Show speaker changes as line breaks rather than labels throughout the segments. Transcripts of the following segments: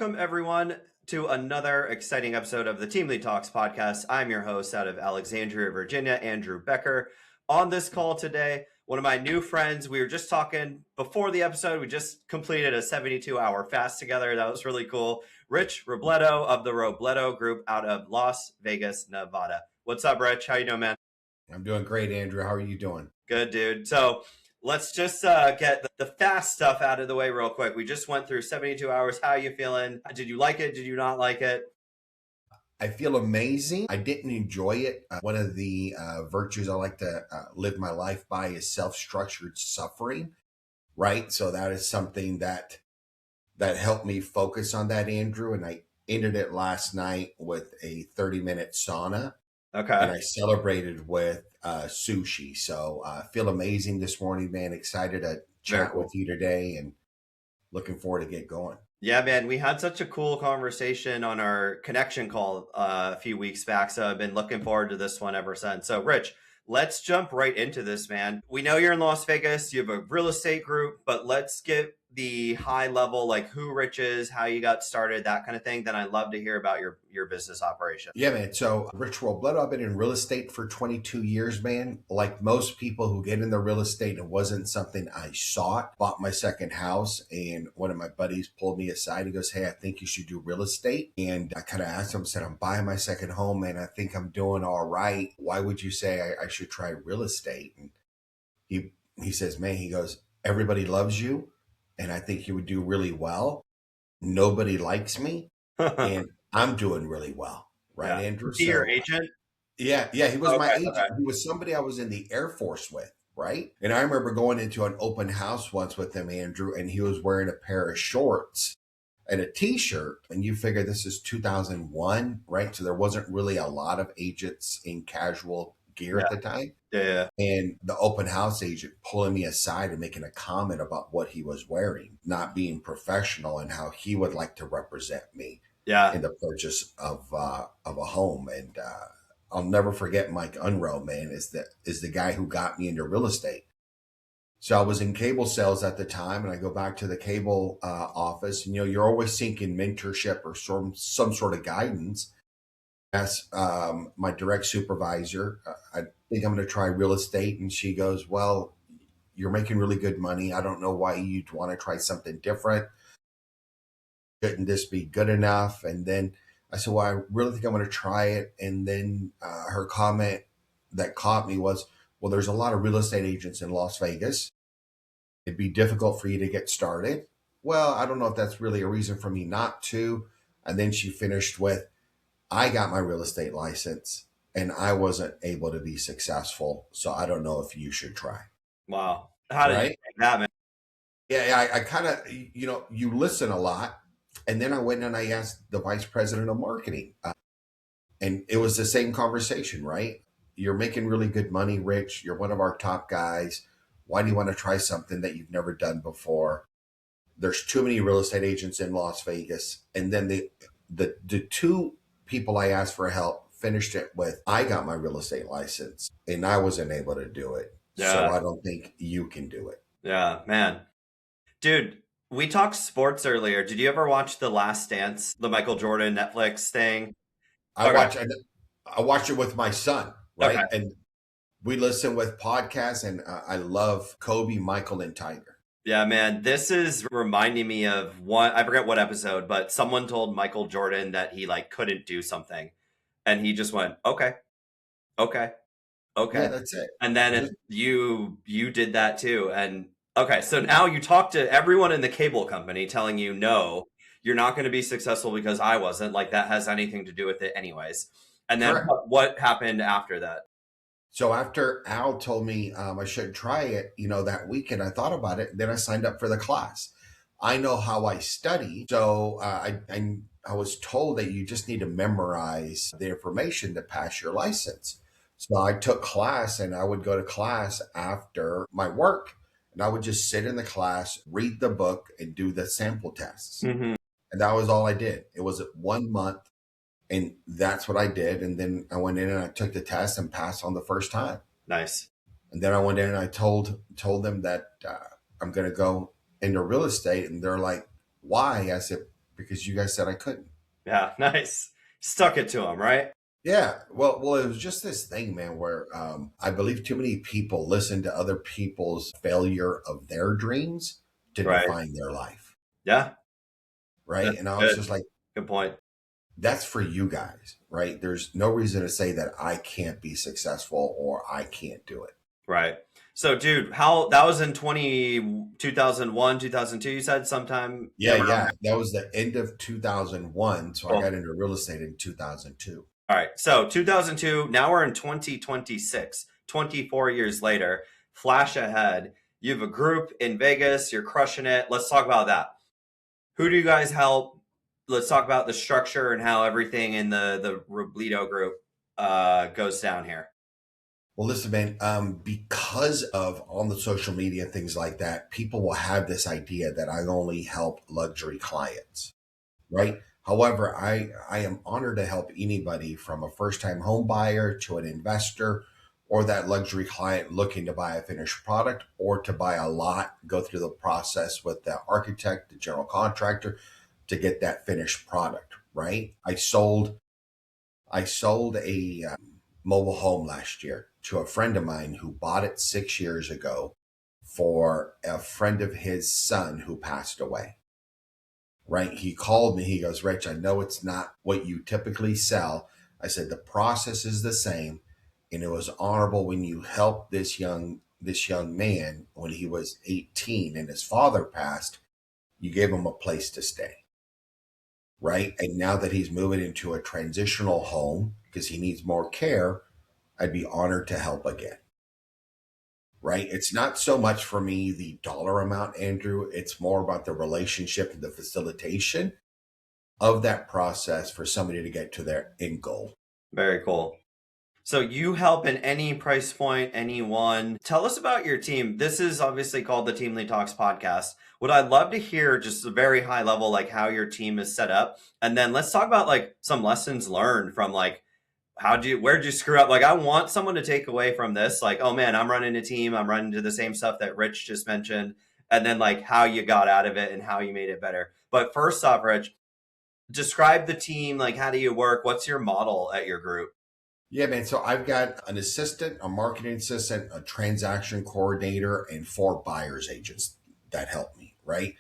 Welcome, everyone, to another exciting episode of the Team Lead Talks podcast. I'm your host out of Alexandria, Virginia, Andrew Becker. On this call today, one of my new friends, we were just talking before the episode. We just completed a 72-hour fast together. That was really cool. Rich Robledo of the Robledo Group out of Las Vegas, Nevada. What's up, Rich? How you doing, man?
I'm doing great, Andrew. How are you doing?
Good, dude. So let's just get the fast stuff out of the way real quick. We just went through 72 hours. How are you feeling? Did you like it? Did you not like it?
I feel amazing. I didn't enjoy it. One of the virtues I like to live my life by is self-structured suffering, right? So that is something that helped me focus on that, Andrew. And I ended it last night with a 30-minute sauna.
Okay.
And I celebrated with sushi. So I feel amazing this morning, man. Excited to chat with you today and looking forward to get going.
Yeah, man, we had such a cool conversation on our connection call a few weeks back. So I've been looking forward to this one ever since. So Rich, let's jump right into this, man. We know you're in Las Vegas. You have a real estate group, but let's get the high level, like who Rich is, how you got started, that kind of thing. Then I'd love to hear about your business operation.
Yeah, man. So Rich Robledo, I've been in real estate for 22 years, man. Like most people who get into real estate, it wasn't something I sought. Bought my second house, and one of my buddies pulled me aside. He goes, "Hey, I think you should do real estate." And I kind of asked him, said, "I'm buying my second home, and I think I'm doing all right. Why would you say I should try real estate?" And he says, "Man," he goes, "everybody loves you, and I think you would do really well. Nobody likes me, and I'm doing really well." Right, yeah. Andrew?
Was he your agent?
Yeah, he was my agent. Okay. He was somebody I was in the Air Force with, right? And I remember going into an open house once with him, Andrew, and he was wearing a pair of shorts and a t-shirt. And you figure this is 2001, right? So there wasn't really a lot of agents in casual gear at the time.
Yeah.
And the open house agent pulling me aside and making a comment about what he was wearing, not being professional, and how he would like to represent me in the purchase of a home. And I'll never forget Mike Unroe, man, is the guy who got me into real estate. So I was in cable sales at the time, and I go back to the cable office, and you're always seeking mentorship or some sort of guidance. Ask my direct supervisor, I think I'm going to try real estate. And she goes, "Well, you're making really good money. I don't know why you'd want to try something different. Shouldn't this be good enough?" And then I said, "Well, I really think I'm going to try it." And then her comment that caught me was, "Well, there's a lot of real estate agents in Las Vegas. It'd be difficult for you to get started." Well, I don't know if that's really a reason for me not to. And then she finished with, "I got my real estate license and I wasn't able to be successful. So I don't know if you should try."
Wow. How did you take that, man?
Yeah, I kind of, you listen a lot. And then I went and I asked the vice president of marketing. And it was the same conversation, right? "You're making really good money, Rich. You're one of our top guys. Why do you want to try something that you've never done before? There's too many real estate agents in Las Vegas." And then the two people I asked for help finished it with, "I got my real estate license and I wasn't able to do it. Yeah. So I don't think you can do it."
Yeah, man. Dude, we talked sports earlier. Did you ever watch The Last Dance, the Michael Jordan Netflix thing?
I watched it with my son, right? Okay. And we listen with podcasts, and I love Kobe, Michael, and Tiger.
Yeah, man, this is reminding me of one, I forget what episode, but someone told Michael Jordan that he couldn't do something. And he just went, okay.
Yeah, that's it.
And then you did that too. And okay, so now you talk to everyone in the cable company telling you, "No, you're not going to be successful because I wasn't." Like that has anything to do with it anyways. And then what happened after that?
So after Al told me I should try it, that weekend, I thought about it. Then I signed up for the class. I know how I study. So I was told that you just need to memorize the information to pass your license. So I took class, and I would go to class after my work, and I would just sit in the class, read the book, and do the sample tests.
Mm-hmm.
And that was all I did. It was 1 month, and that's what I did. And then I went in and I took the test and passed on the first time.
Nice.
And then I went in and I told them that I'm going to go into real estate. And they're like, "Why?" I said, because you guys said I couldn't.
Yeah, nice. Stuck it to him, right?
Yeah. Well, it was just this thing, man, where I believe too many people listen to other people's failure of their dreams to
Right.
define their life.
Yeah.
Right.
That's
and I
good.
was just like,
good point.
That's for you guys, right? There's no reason to say that I can't be successful or I can't do it.
Right. So, dude, how that was in 2001, 2002, you said sometime?
Yeah. That was the end of 2001. So
Cool.
I got into real estate in 2002.
All right. So 2002, now we're in 2026, 24 years later. Flash ahead. You have a group in Vegas. You're crushing it. Let's talk about that. Who do you guys help? Let's talk about the structure and how everything in the Robledo Group goes down here.
Well, listen, man, because of all the social media and things like that, people will have this idea that I only help luxury clients, right? However, I am honored to help anybody from a first-time home buyer to an investor or that luxury client looking to buy a finished product or to buy a lot, go through the process with the architect, the general contractor to get that finished product, right? I sold a mobile home last year to a friend of mine who bought it 6 years ago for a friend of his son who passed away. Right? He called me. He goes, Rich, I know it's not what you typically sell. I said, the process is the same. And it was honorable when you helped this young man when he was 18 and his father passed, you gave him a place to stay. Right? And now that he's moving into a transitional home because he needs more care, I'd be honored to help again. Right? It's not so much for me the dollar amount, Andrew. It's more about the relationship and the facilitation of that process for somebody to get to their end goal.
Very cool. So you help in any price point, anyone. Tell us about your team. This is obviously called the Team Lead Talks podcast. What I'd love to hear, just a very high level, like how your team is set up. And then let's talk about like some lessons learned from like, where'd you screw up? Like, I want someone to take away from this, like, oh man, I'm running a team. I'm running into the same stuff that Rich just mentioned. And then like how you got out of it and how you made it better. But first off, Rich, describe the team. Like, how do you work? What's your model at your group?
Yeah, man. So I've got an assistant, a marketing assistant, a transaction coordinator, and 4 buyer's agents that help me, right?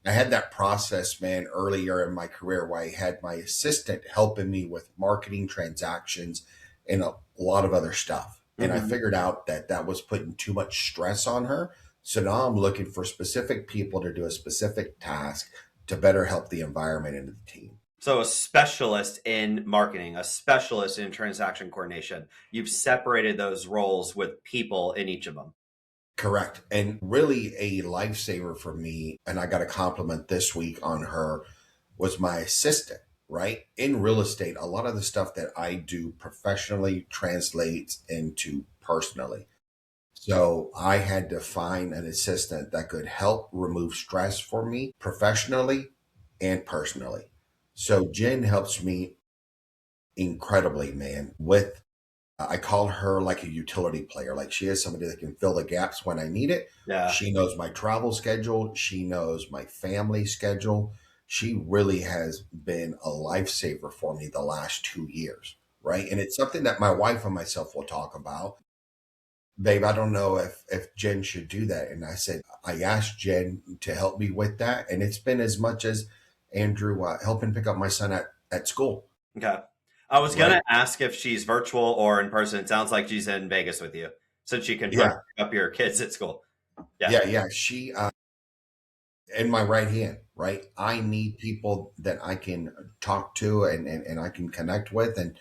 I had that process, man, earlier in my career where I had my assistant helping me with marketing, transactions, and a lot of other stuff. And I figured out that that was putting too much stress on her. So now I'm looking for specific people to do a specific task to better help the environment and the team.
So a specialist in marketing, a specialist in transaction coordination. You've separated those roles with people in each of them.
Correct. And really a lifesaver for me, and I got a compliment this week on her, was my assistant, right? In real estate, a lot of the stuff that I do professionally translates into personally. So I had to find an assistant that could help remove stress for me professionally and personally. So Jen helps me incredibly, man, with, I call her like a utility player. Like she is somebody that can fill the gaps when I need it.
Yeah.
She knows my travel schedule. She knows my family schedule. She really has been a lifesaver for me the last 2 years, right? And it's something that my wife and myself will talk about. Babe, I don't know if Jen should do that. And I said, I asked Jen to help me with that. And it's been as much as Andrew helping pick up my son at school.
Okay. I was going to ask if she's virtual or in person. It sounds like she's in Vegas with you, so she can pick up your kids at school.
Yeah. She, in my right hand, right? I need people that I can talk to and I can connect with. And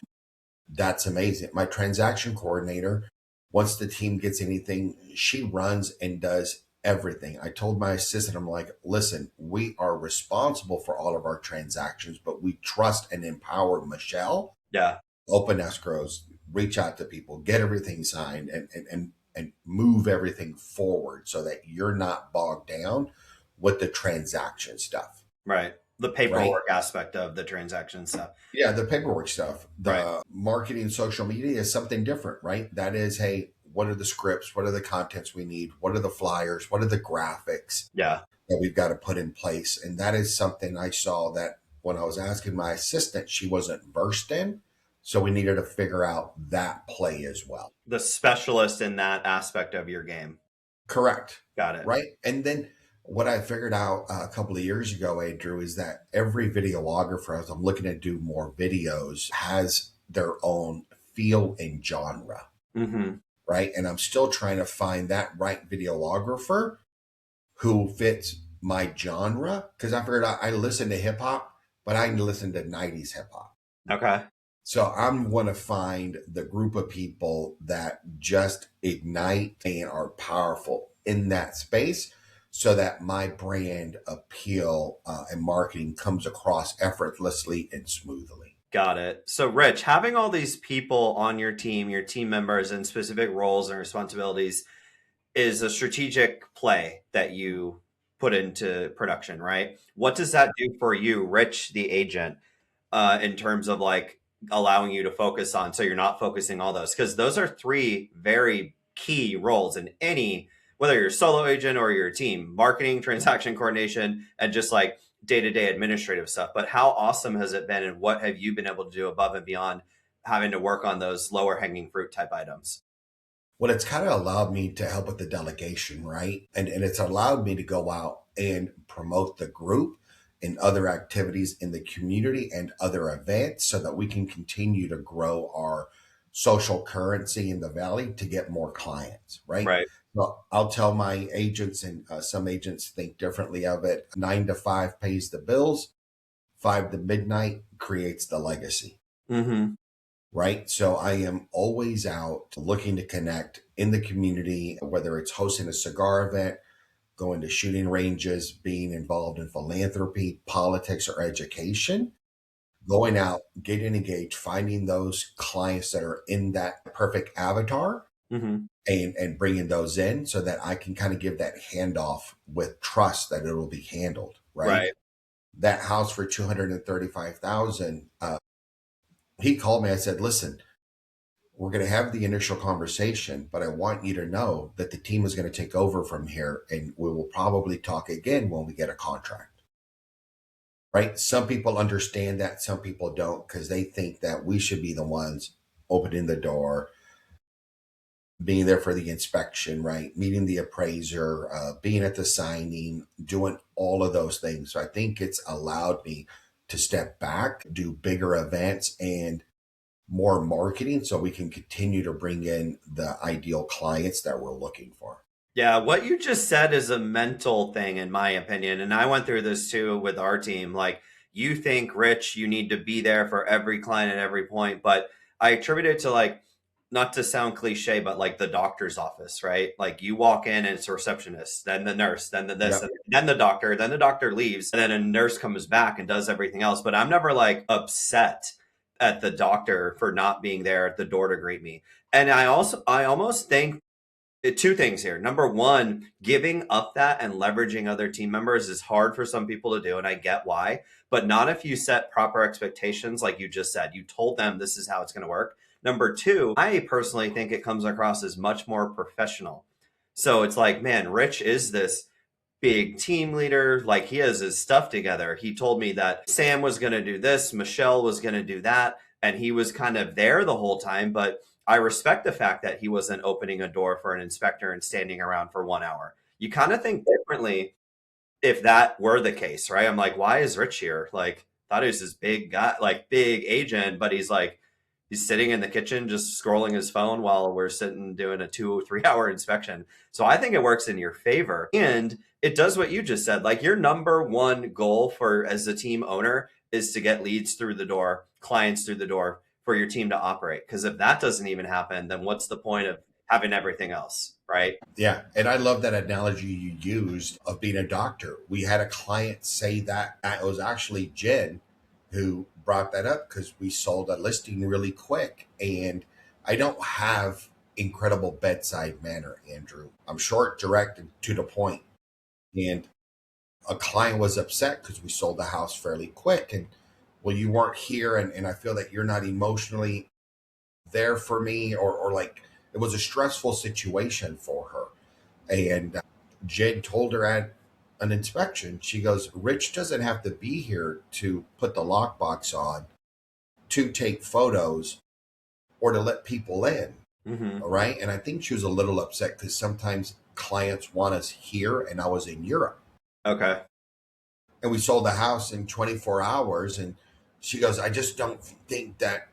that's amazing. My transaction coordinator, once the team gets anything, she runs and does everything. I told my assistant, I'm like, listen, we are responsible for all of our transactions, but we trust and empower Michelle.
Yeah.
Open escrows, reach out to people, get everything signed and move everything forward so that you're not bogged down with the transaction stuff.
Right. The paperwork aspect of the transaction stuff.
Yeah, the paperwork stuff. The marketing social media is something different, right? That is, hey, what are the scripts? What are the contents we need? What are the flyers? What are the graphics that we've got to put in place? And that is something I saw that when I was asking my assistant, she wasn't versed in. So we needed to figure out that play as well.
The specialist in that aspect of your game.
Correct.
Got it.
Right. And then what I figured out a couple of years ago, Andrew, is that every videographer, as I'm looking to do more videos, has their own feel and genre.
Mm-hmm.
Right. And I'm still trying to find that right videographer who fits my genre. Because I figured out I listen to hip hop, but I listen to 90s hip hop.
Okay.
So I'm going to find the group of people that just ignite and are powerful in that space so that my brand appeal and marketing comes across effortlessly and smoothly.
Got it. So, Rich, having all these people on your team members in specific roles and responsibilities is a strategic play that you put into production, right? What does that do for you, Rich, the agent, in terms of like allowing you to focus on, so you're not focusing all those? Because those are three very key roles in any, whether you're a solo agent or you're a team: marketing, transaction coordination, and just like day-to-day administrative stuff. But how awesome has it been, and what have you been able to do above and beyond having to work on those lower hanging fruit type items?
Well, it's kind of allowed me to help with the delegation, right? And it's allowed me to go out and promote the group and other activities in the community and other events so that we can continue to grow our social currency in the Valley to get more clients, right?
Right.
Well, I'll tell my agents, and some agents think differently of it. 9 to 5 pays the bills. 5 to midnight creates the legacy.
Mm-hmm.
Right. So I am always out looking to connect in the community, whether it's hosting a cigar event, going to shooting ranges, being involved in philanthropy, politics, or education, going out, getting engaged, finding those clients that are in that perfect avatar.
Mm-hmm.
And bringing those in so that I can kind of give that handoff with trust that it will be handled. Right. That house for 235,000. He called me. I said, listen, we're going to have the initial conversation, but I want you to know that the team is going to take over from here and we will probably talk again when we get a contract. Right. Some people understand that. Some people don't, because they think that we should be the ones opening the door, being there for the inspection, right? Meeting the appraiser, being at the signing, doing all of those things. So I think it's allowed me to step back, do bigger events and more marketing so we can continue to bring in the ideal clients that we're looking for.
Yeah, what you just said is a mental thing, in my opinion. And I went through this too with our team. Like, you think, Rich, you need to be there for every client at every point. But I attribute it to, like, not to sound cliche, but like the doctor's office, right? Like, you walk in and it's a receptionist, then the nurse, then the this,
Yep.
then the doctor leaves, and then a nurse comes back and does everything else. But I'm never like upset at the doctor for not being there at the door to greet me. And I almost think two things here. Number one, giving up that and leveraging other team members is hard for some people to do, and I get why, but not if you set proper expectations. Like you just said, you told them this is how it's going to work. Number two, I personally think it comes across as much more professional. So it's like, man, Rich is this big team leader. Like, he has his stuff together. He told me that Sam was going to do this, Michelle was going to do that, and he was kind of there the whole time. But I respect the fact that he wasn't opening a door for an inspector and standing around for 1 hour. You kind of think differently if that were the case, right? I'm like, why is Rich here? Like, thought he was this big guy, like big agent, but he's sitting in the kitchen just scrolling his phone while we're sitting doing a 2 or 3 hour inspection. So I think it works in your favor. And it does what you just said. Like, your number one goal for as a team owner is to get leads through the door, clients through the door for your team to operate. Because if that doesn't even happen, then what's the point of having everything else, right?
Yeah. And I love that analogy you used of being a doctor. We had a client say that. It was actually Jen who brought that up because we sold a listing really quick. And I don't have incredible bedside manner, Andrew. I'm short, direct, and to the point. And a client was upset because we sold the house fairly quick. And well, you weren't here. And I feel that you're not emotionally there for me, or like it was a stressful situation for her. And Jen told her an inspection. She goes, Rich doesn't have to be here to put the lockbox on, to take photos, or to let people in.
Mm-hmm.
All right. And I think she was a little upset because sometimes clients want us here, and I was in Europe.
Okay.
And we sold the house in 24 hours. And she goes, I just don't think that,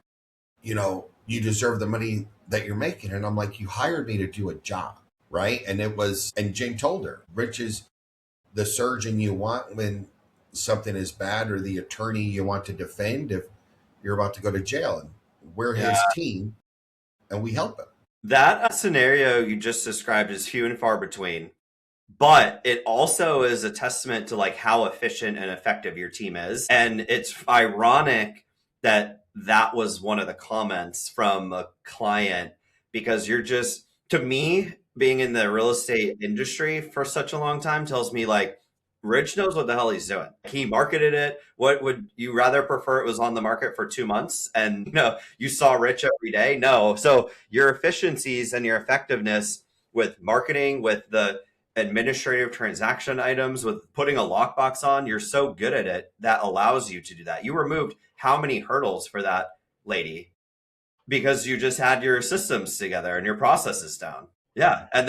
you deserve the money that you're making. And I'm like, you hired me to do a job. Right. And Jane told her, Rich is the surgeon you want when something is bad, or the attorney you want to defend if you're about to go to jail. And we're his team, and we help him.
That scenario you just described is few and far between, but it also is a testament to like how efficient and effective your team is. And it's ironic that that was one of the comments from a client, because to me, being in the real estate industry for such a long time tells me like Rich knows what the hell he's doing. He marketed it. What would you rather prefer? It was on the market for 2 months and you saw Rich every day? No. So your efficiencies and your effectiveness with marketing, with the administrative transaction items, with putting a lockbox on, you're so good at it that allows you to do that. You removed how many hurdles for that lady because you just had your systems together and your processes down. Yeah. And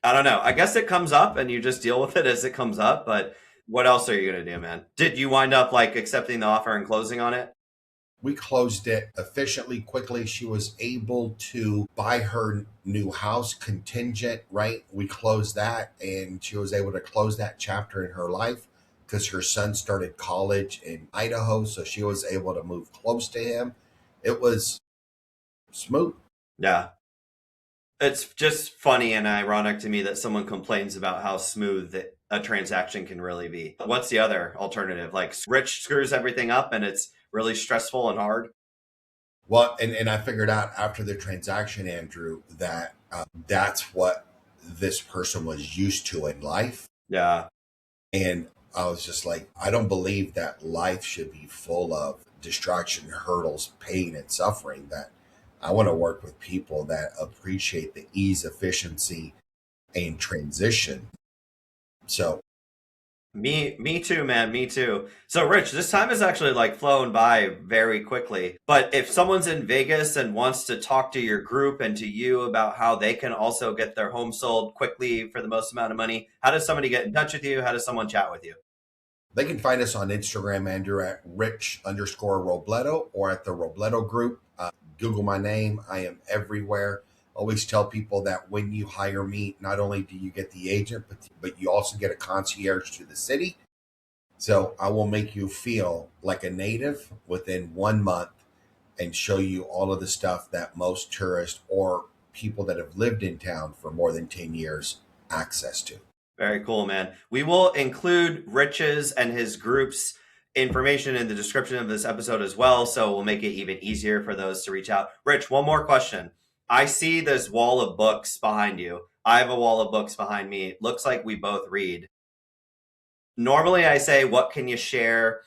I don't know. I guess it comes up and you just deal with it as it comes up. But what else are you going to do, man? Did you wind up like accepting the offer and closing on it?
We closed it efficiently, quickly. She was able to buy her new house contingent, right? We closed that, and she was able to close that chapter in her life because her son started college in Idaho. So she was able to move close to him. It was smooth.
Yeah. It's just funny and ironic to me that someone complains about how smooth a transaction can really be. What's the other alternative? Like Rich screws everything up and it's really stressful and hard.
Well, and I figured out after the transaction, Andrew, that that's what this person was used to in life.
Yeah.
And I was just like, I don't believe that life should be full of distraction, hurdles, pain, and suffering. That I want to work with people that appreciate the ease, efficiency, and transition. So
me too, man. Me too. So Rich, this time has actually like flown by very quickly. But if someone's in Vegas and wants to talk to your group and to you about how they can also get their home sold quickly for the most amount of money, how does somebody get in touch with you? How does someone chat with you?
They can find us on Instagram, Andrew, at Rich_Robledo, or at the Robledo Group. Google my name. I am everywhere. Always tell people that when you hire me, not only do you get the agent, but you also get a concierge to the city. So I will make you feel like a native within 1 month and show you all of the stuff that most tourists or people that have lived in town for more than 10 years access to.
Very cool, man. We will include Rich's and his group's information in the description of this episode as well, so we'll make it even easier for those to reach out. Rich, one more question. I see this wall of books behind you. I have a wall of books behind me. It looks like we both read. Normally I say, what can you share?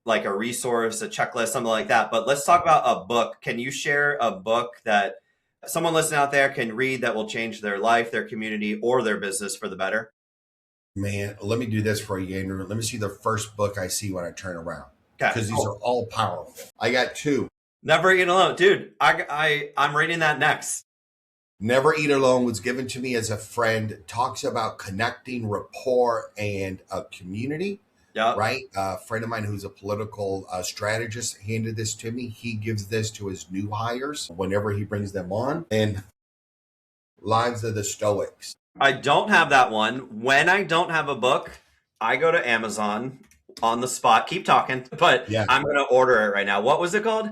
Like a resource, a checklist, something like that. But let's talk about a book. Can you share a book that someone listening out there can read that will change their life, their community, or their business for the better?
Man, let me do this for you, Andrew. Let me see the first book I see when I turn around.
Okay.
Because these are all powerful. I got 2.
Never Eat Alone. Dude, I'm reading that next.
Never Eat Alone was given to me as a friend. Talks about connecting, rapport, and a community.
Yeah.
Right? A friend of mine who's a political strategist handed this to me. He gives this to his new hires whenever he brings them on. And Lives of the Stoics.
I don't have that one. When I don't have a book, I go to Amazon on the spot. Keep talking, but yeah. I'm going to order it right now. What was it called?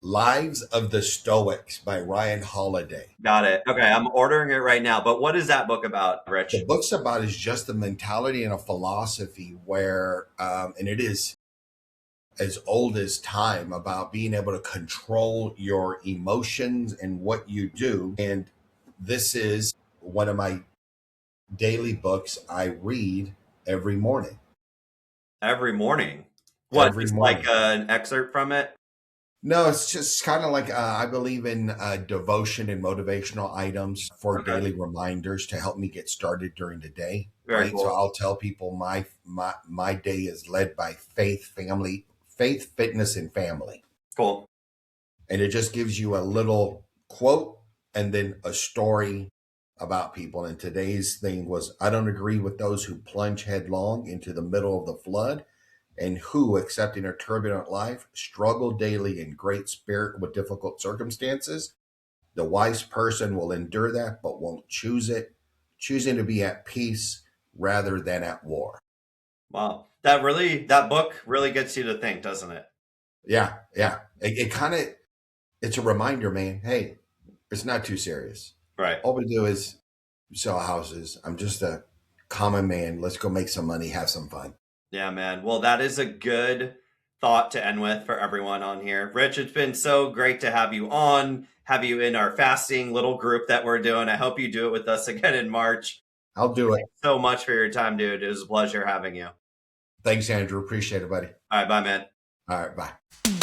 Lives of the Stoics by Ryan Holiday.
Got it. Okay, I'm ordering it right now. But what is that book about, Rich?
The book's about is just a mentality and a philosophy where, and it is as old as time, about being able to control your emotions and what you do. And this is one of my daily books I read every morning.
Every morning? What, every morning. Like an excerpt from it?
No, it's just kind of like I believe in devotion and motivational items for
Okay.
daily reminders to help me get started during the day.
Very
Right. So
cool.
I'll tell people my day is led by faith, fitness, and family.
Cool.
And it just gives you a little quote and then a story about people. And today's thing was, I don't agree with those who plunge headlong into the middle of the flood and who, accepting a turbulent life, struggle daily in great spirit with difficult circumstances. The wise person will endure that, but won't choose it, choosing to be at peace rather than at war.
Wow. That book really gets you to think, doesn't it?
Yeah. Yeah. It kind of, it's a reminder, man. Hey, it's not too serious.
Right.
All we do is sell houses. I'm just a common man. Let's go make some money, have some fun.
Yeah, man. Well, that is a good thought to end with for everyone on here. Rich, it's been so great to have you on, have you in our fasting little group that we're doing. I hope you do it with us again in March.
I'll do it.
Thanks so much for your time, dude. It was a pleasure having you.
Thanks, Andrew. Appreciate it, buddy.
All right, bye, man.
All right, bye.